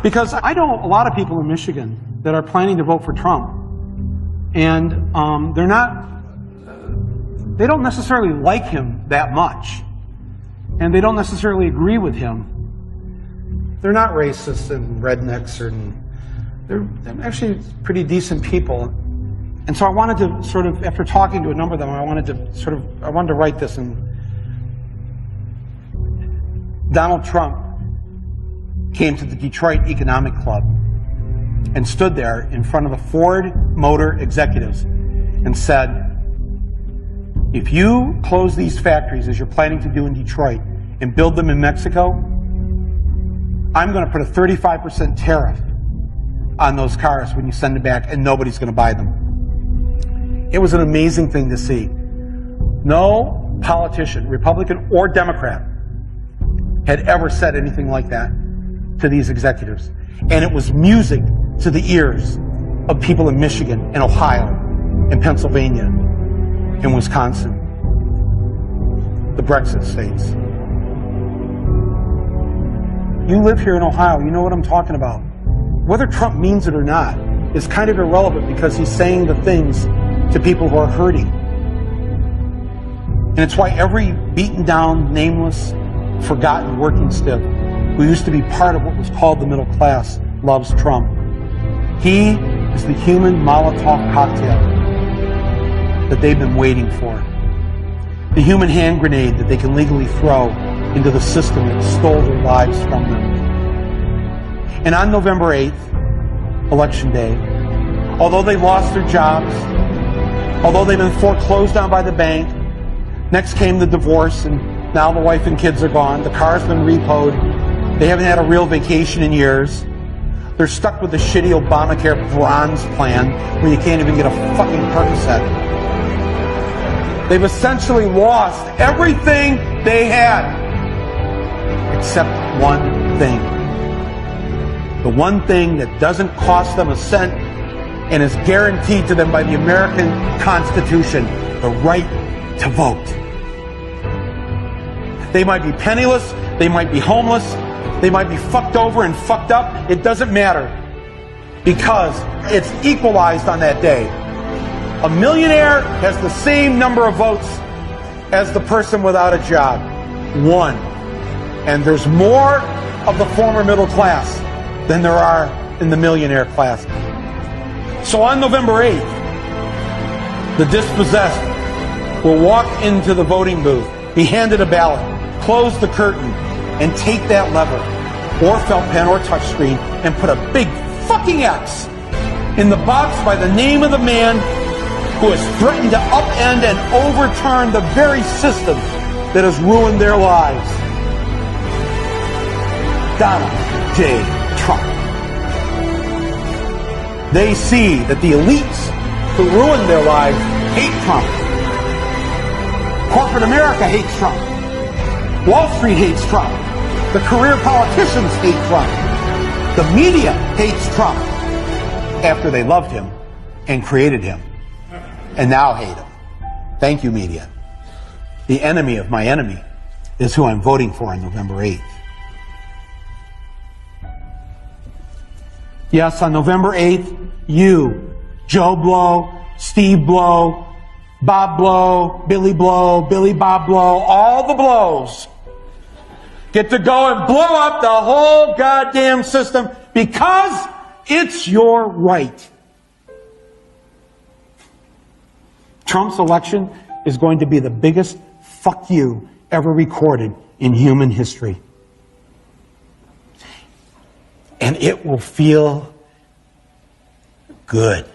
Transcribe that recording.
Because I know a lot of people in Michigan that are planning to vote for Trump, and they don't necessarily like him that much, and they don't necessarily agree with him. They're not racist and rednecks, they're actually pretty decent people. And so I wanted to sort of, after talking to a number of them, I wanted to write this. And Donald Trump came to the Detroit Economic Club and stood there in front of the Ford Motor executives and said, if you close these factories as you're planning to do in Detroit and build them in Mexico, I'm going to put a 35% tariff on those cars when you send them back, and nobody's going to buy them. It was an amazing thing to see. No politician, Republican or Democrat, had ever said anything like that to these executives. And it was music to the ears of people in Michigan and Ohio and Pennsylvania and Wisconsin, the Brexit states. You live here in Ohio, you know what I'm talking about. Whether Trump means it or not is kind of irrelevant, because he's saying the things to people who are hurting. And it's why every beaten down, nameless, forgotten working stiff who used to be part of what was called the middle class loves Trump. He is the human Molotov cocktail that they've been waiting for. The human hand grenade that they can legally throw into the system that stole their lives from them. And on November 8th, Election Day, although they lost their jobs, although they've been foreclosed on by the bank, next came the divorce, and now the wife and kids are gone, the car's been repoed, they haven't had a real vacation in years, they're stuck with the shitty Obamacare bronze plan where you can't even get a fucking Percocet. They've essentially lost everything they had, except one thing. The one thing that doesn't cost them a cent and is guaranteed to them by the American Constitution, the right to vote. They might be penniless, they might be homeless, they might be fucked over and fucked up. It doesn't matter, because it's equalized on that day. A millionaire has the same number of votes as the person without a job. One. And there's more of the former middle class than there are in the millionaire class. So on November 8th, the dispossessed will walk into the voting booth, be handed a ballot, close the curtain, and take that lever, or felt pen or touchscreen, and put a big fucking X in the box by the name of the man who has threatened to upend and overturn the very system that has ruined their lives. Donald J. Trump. They see that the elites who ruined their lives hate Trump. Corporate America hates Trump. Wall Street hates Trump. The career politicians hate Trump. The media hates Trump after they loved him and created him, and now hate him. Thank you, media. The enemy of my enemy is who I'm voting for on November 8th. Yes, on November 8th, you, Joe Blow, Steve Blow, Bob Blow, Billy Bob Blow, all the blows get to go and blow up the whole goddamn system, because it's your right. Trump's election is going to be the biggest fuck you ever recorded in human history. And it will feel good.